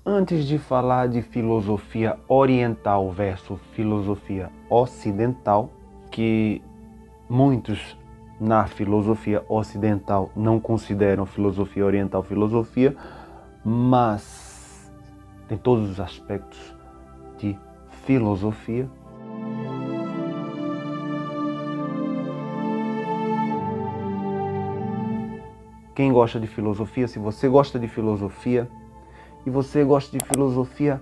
Antes de falar de filosofia oriental versus filosofia ocidental, que muitos na filosofia ocidental não consideram filosofia oriental filosofia, mas tem todos os aspectos de filosofia. Quem gosta de filosofia, se você gosta de filosofia e você gosta de filosofia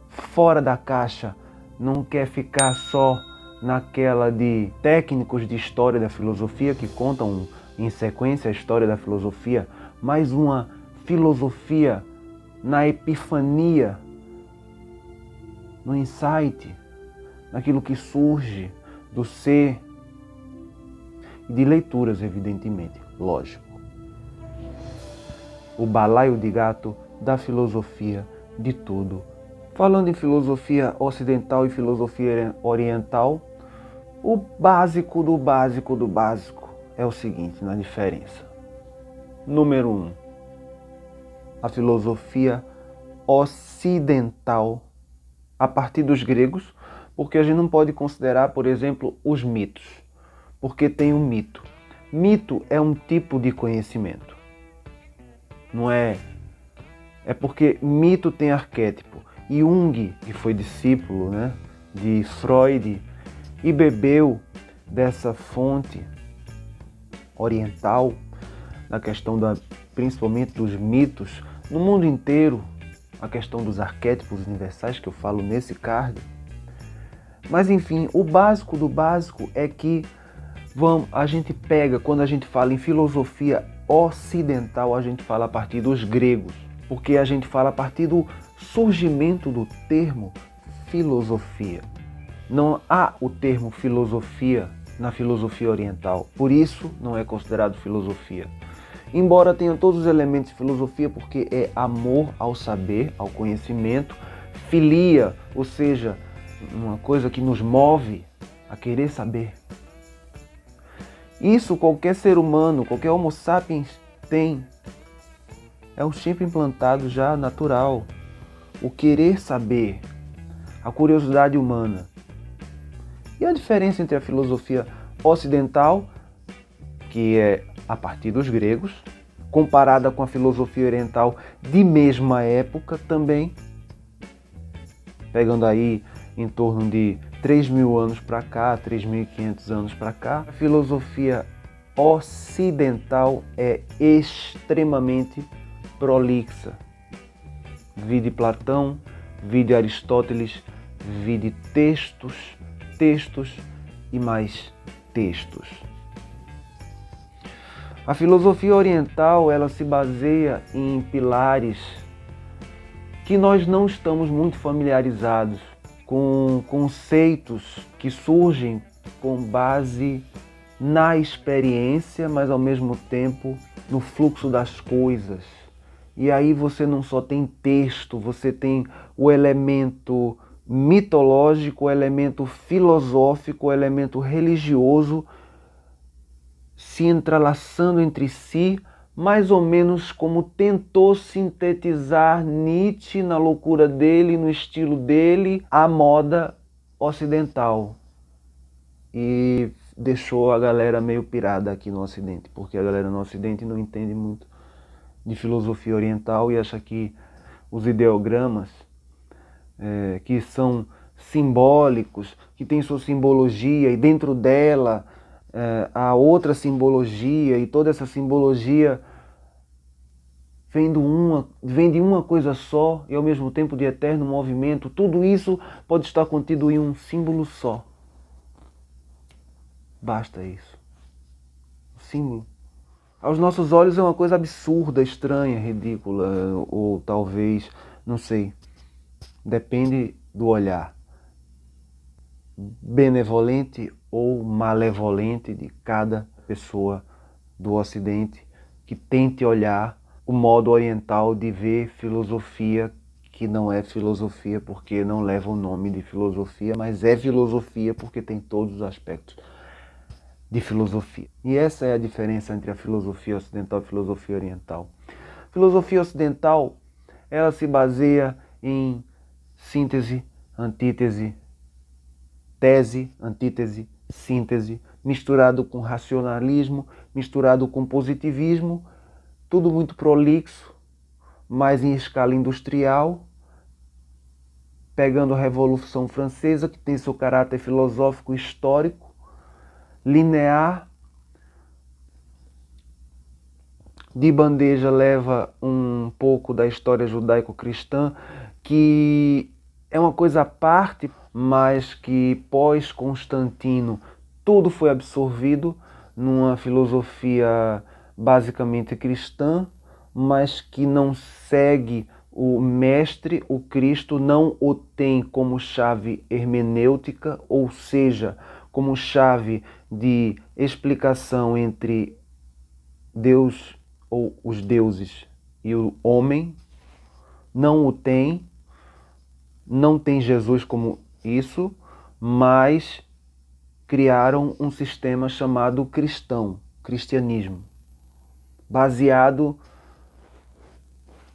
fora da caixa, não quer ficar só naquela de técnicos de história da filosofia que contam em sequência a história da filosofia, mas uma filosofia na epifania, no insight, naquilo que surge do ser e de leituras, evidentemente, lógico. O balaio de gato da filosofia de tudo. Falando em filosofia ocidental e filosofia oriental, o básico do básico do básico é o seguinte, na diferença. Número 1. A filosofia ocidental, a partir dos gregos, porque a gente não pode considerar, por exemplo, os mitos, porque tem um mito. Mito é um tipo de conhecimento. Não é? É porque mito tem arquétipo. Jung, que foi discípulo, de Freud e bebeu dessa fonte oriental na questão principalmente dos mitos, no mundo inteiro, a questão dos arquétipos universais que eu falo nesse card. Mas enfim, o básico do básico é que a gente pega, quando a gente fala em filosofia ocidental, a gente fala a partir dos gregos, porque a gente fala a partir do surgimento do termo filosofia. Não há o termo filosofia na filosofia oriental, por isso não é considerado filosofia. Embora tenha todos os elementos de filosofia, porque é amor ao saber, ao conhecimento, filia, ou seja, uma coisa que nos move a querer saber. Isso qualquer ser humano, qualquer homo sapiens tem. É um chip implantado já natural. O querer saber, a curiosidade humana. E a diferença entre a filosofia ocidental, que é a partir dos gregos, comparada com a filosofia oriental de mesma época também, pegando aí em torno de 3.000 anos para cá, 3.500 anos para cá, a filosofia ocidental é extremamente prolixa. Vide Platão, vide Aristóteles, vide textos e mais textos. A filosofia oriental, ela se baseia em pilares que nós não estamos muito familiarizados, com conceitos que surgem com base na experiência, mas ao mesmo tempo no fluxo das coisas. E aí você não só tem texto, você tem o elemento mitológico, o elemento filosófico, o elemento religioso se entrelaçando entre si, mais ou menos como tentou sintetizar Nietzsche na loucura dele, no estilo dele, a moda ocidental. E deixou a galera meio pirada aqui no Ocidente, porque a galera no Ocidente não entende muito de filosofia oriental e acha que os ideogramas, que são simbólicos, que têm sua simbologia e dentro dela há outra simbologia, e toda essa simbologia vem de uma coisa só e ao mesmo tempo de eterno movimento. Tudo isso pode estar contido em um símbolo só. Basta isso. O símbolo. Aos nossos olhos é uma coisa absurda, estranha, ridícula, ou talvez, não sei. Depende do olhar. Benevolente ou malevolente de cada pessoa do Ocidente que tente olhar o modo oriental de ver filosofia, que não é filosofia porque não leva o nome de filosofia, mas é filosofia porque tem todos os aspectos de filosofia. E essa é a diferença entre a filosofia ocidental e a filosofia oriental. A filosofia ocidental, ela se baseia em síntese, antítese, tese, antítese, síntese, misturado com racionalismo, misturado com positivismo, tudo muito prolixo, mas em escala industrial, pegando a Revolução Francesa, que tem seu caráter filosófico histórico, linear, de bandeja leva um pouco da história judaico-cristã, que é uma coisa à parte, mas que pós-Constantino tudo foi absorvido numa filosofia basicamente cristã, mas que não segue o mestre, o Cristo, não o tem como chave hermenêutica, ou seja, como chave de explicação entre Deus ou os deuses e o homem, não o tem, não tem Jesus como isso, mas criaram um sistema chamado cristianismo, baseado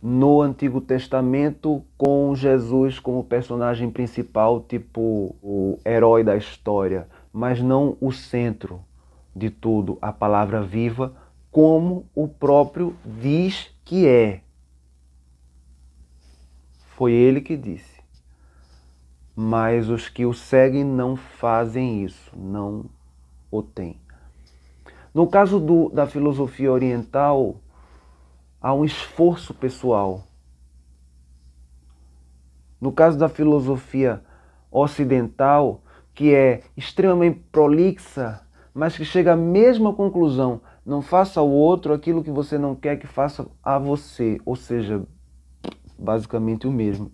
no Antigo Testamento, com Jesus como personagem principal, tipo o herói da história, mas não o centro de tudo, a palavra viva, como o próprio diz que é. Foi ele que disse. Mas os que o seguem não fazem isso, não o têm. No caso da filosofia oriental, há um esforço pessoal. No caso da filosofia ocidental, que é extremamente prolixa, mas que chega à mesma conclusão: não faça ao outro aquilo que você não quer que faça a você. Ou seja, basicamente o mesmo.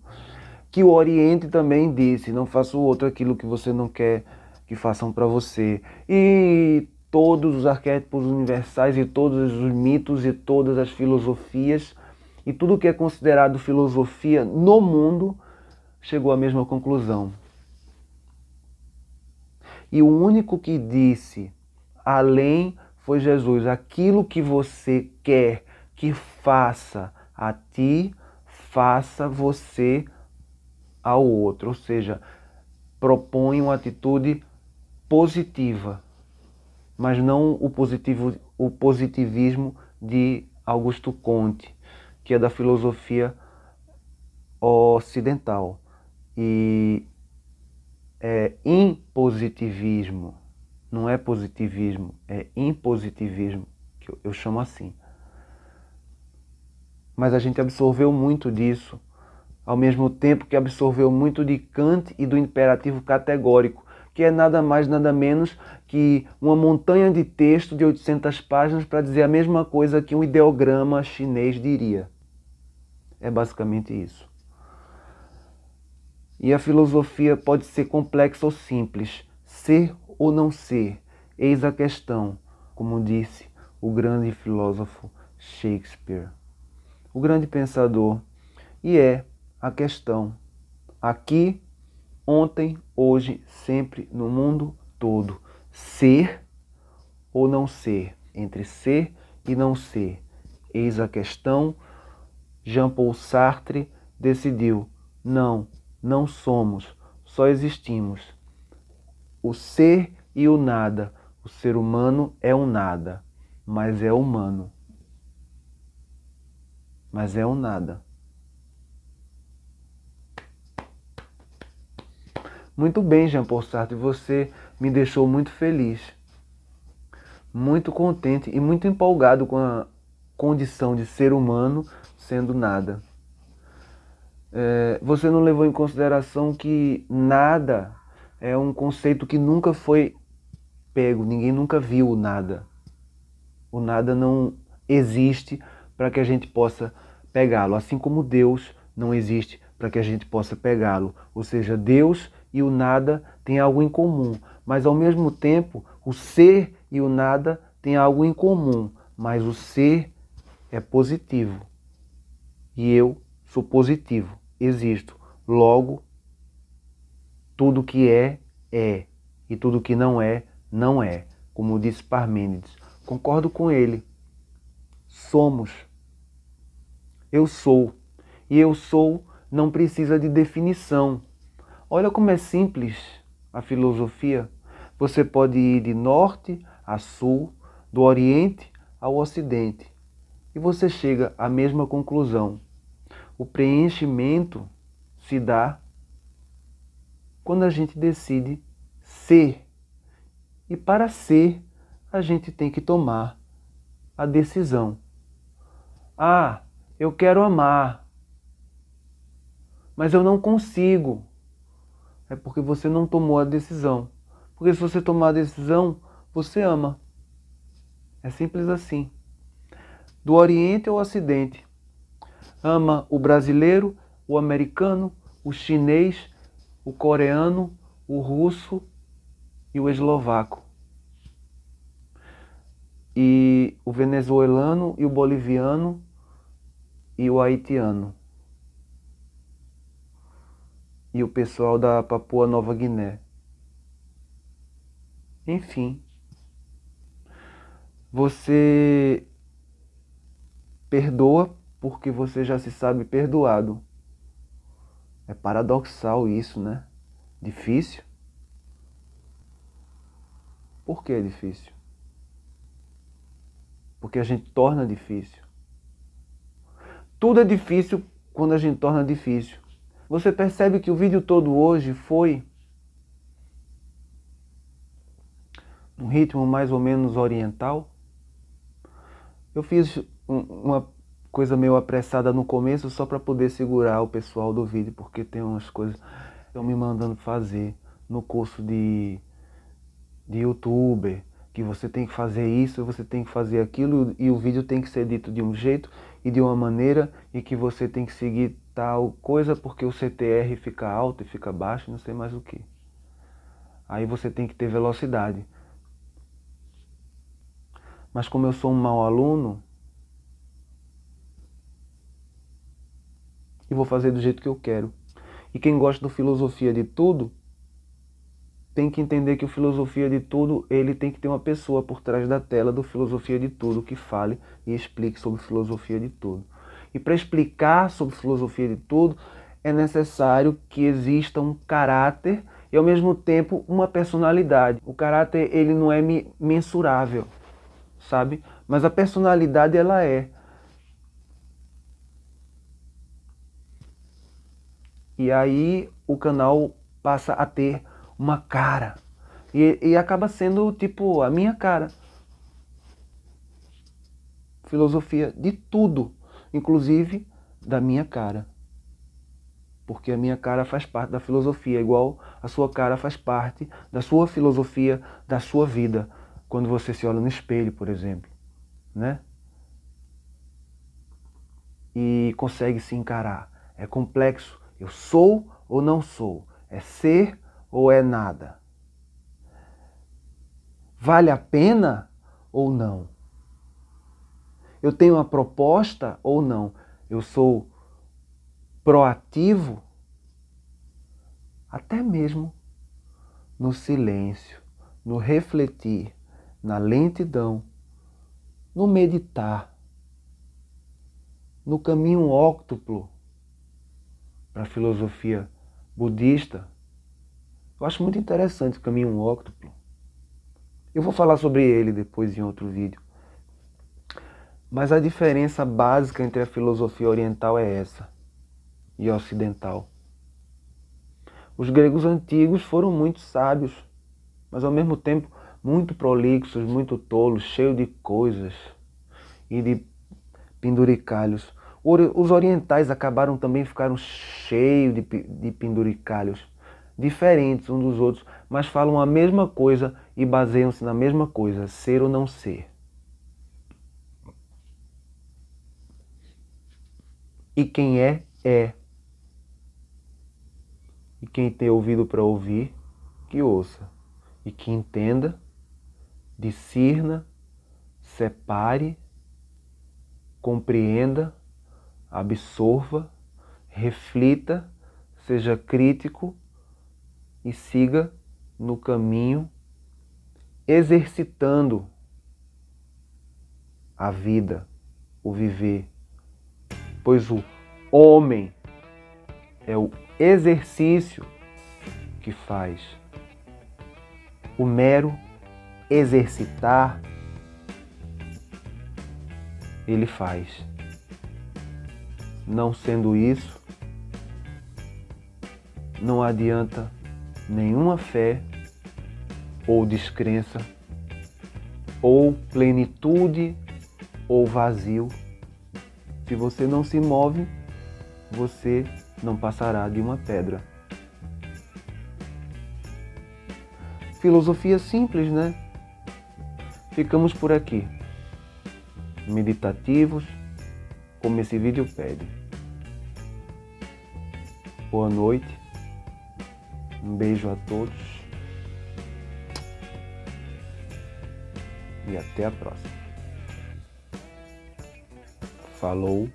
Que o Oriente também disse: não faça ao outro aquilo que você não quer que façam para você. E todos os arquétipos universais e todos os mitos e todas as filosofias e tudo que é considerado filosofia no mundo chegou à mesma conclusão. E o único que disse além foi Jesus: aquilo que você quer que faça a ti, faça você ao outro. Ou seja, propõe uma atitude positiva, mas não o positivismo de Augusto Comte, que é da filosofia ocidental. E é impositivismo, não é positivismo, é impositivismo, que eu chamo assim. Mas a gente absorveu muito disso, ao mesmo tempo que absorveu muito de Kant e do imperativo categórico, que é nada mais, nada menos que uma montanha de texto de 800 páginas para dizer a mesma coisa que um ideograma chinês diria. É basicamente isso. E a filosofia pode ser complexa ou simples, ser ou não ser, eis a questão, como disse o grande filósofo Shakespeare, o grande pensador, e é a questão, aqui, ontem, hoje, sempre, no mundo todo, ser ou não ser, entre ser e não ser, eis a questão. Jean-Paul Sartre decidiu: não somos, só existimos. O ser e o nada. O ser humano é um nada, mas é humano. Mas é um nada. Muito bem, Jean-Paul Sartre, você me deixou muito feliz, muito contente e muito empolgado com a condição de ser humano sendo nada. Você não levou em consideração que nada é um conceito que nunca foi pego, ninguém nunca viu o nada. O nada não existe para que a gente possa pegá-lo, assim como Deus não existe para que a gente possa pegá-lo. Ou seja, Deus e o nada têm algo em comum, mas ao mesmo tempo o ser e o nada têm algo em comum, mas o ser é positivo e eu sou positivo, existo. Logo, tudo que é, é, e tudo que não é, não é. Como disse Parmênides, concordo com ele. Somos. Eu sou. E eu sou não precisa de definição. Olha como é simples a filosofia. Você pode ir de norte a sul, do oriente ao ocidente, e você chega à mesma conclusão. O preenchimento se dá quando a gente decide ser. E para ser, a gente tem que tomar a decisão. Ah, eu quero amar, mas eu não consigo. É porque você não tomou a decisão. Porque se você tomar a decisão, você ama. É simples assim. Do Oriente ao Ocidente. Ama o brasileiro, o americano, o chinês, o coreano, o russo e o eslovaco. E o venezuelano e o boliviano e o haitiano. E o pessoal da Papua Nova Guiné. Enfim, você perdoa porque você já se sabe perdoado. É paradoxal isso, né? Difícil. Por que é difícil? Porque a gente torna difícil. Tudo é difícil quando a gente torna difícil. Você percebe que o vídeo todo hoje foi num ritmo mais ou menos oriental? Eu fiz uma coisa meio apressada no começo só para poder segurar o pessoal do vídeo, porque tem umas coisas que estão me mandando fazer no curso de youtuber, que você tem que fazer isso, você tem que fazer aquilo, e o vídeo tem que ser dito de um jeito e de uma maneira, e que você tem que seguir tal coisa porque o CTR fica alto e fica baixo, não sei mais o que. Aí você tem que ter velocidade. Mas como eu sou um mau aluno, e vou fazer do jeito que eu quero. E quem gosta do Filosofia de Tudo, tem que entender que o Filosofia de Tudo, ele tem que ter uma pessoa por trás da tela do Filosofia de Tudo que fale e explique sobre Filosofia de Tudo. E para explicar sobre Filosofia de Tudo, é necessário que exista um caráter e ao mesmo tempo uma personalidade. O caráter, ele não é mensurável, sabe? Mas a personalidade, ela é. E aí o canal passa a ter uma cara. E acaba sendo tipo a minha cara. Filosofia de tudo, inclusive da minha cara. Porque a minha cara faz parte da filosofia, igual a sua cara faz parte da sua filosofia, da sua vida. Quando você se olha no espelho, por exemplo, né? E consegue se encarar. É complexo. Eu sou ou não sou? É ser ou é nada? Vale a pena ou não? Eu tenho uma proposta ou não? Eu sou proativo? Até mesmo no silêncio, no refletir, na lentidão, no meditar, no caminho óctuplo para a filosofia budista. Eu acho muito interessante o caminho óctuplo. Eu vou falar sobre ele depois em outro vídeo. Mas a diferença básica entre a filosofia oriental é essa, e a ocidental. Os gregos antigos foram muito sábios, mas ao mesmo tempo muito prolixos, muito tolos, cheios de coisas e de penduricalhos. Os orientais acabaram também, ficaram cheios de penduricalhos, diferentes uns dos outros, mas falam a mesma coisa e baseiam-se na mesma coisa, ser ou não ser. E quem é, é. E quem tem ouvido para ouvir, que ouça. E que entenda, discirna, separe, compreenda, absorva, reflita, seja crítico e siga no caminho, exercitando a vida, o viver. Pois o homem é o exercício que faz. O mero exercitar, ele faz. Não sendo isso, não adianta nenhuma fé ou descrença, ou plenitude ou vazio. Se você não se move, você não passará de uma pedra. Filosofia simples, né? Ficamos por aqui, meditativos, como esse vídeo pede. Boa noite, um beijo a todos e até a próxima. Falou.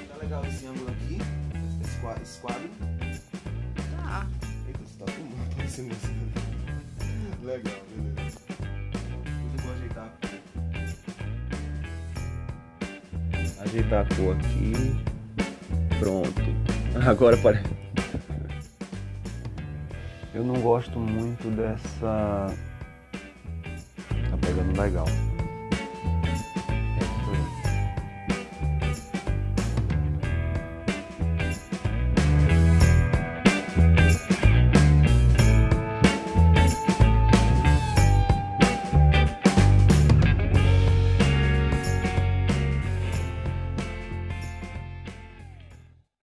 Tá legal esse ângulo aqui, esse quadro. Tá. Eita, você tá filmando, aparecendo assim. Legal, beleza. Depois eu vou ajeitar a cor. Ajeitar a cor aqui. Pronto. Agora parece. Eu não gosto muito dessa. Tá pegando legal.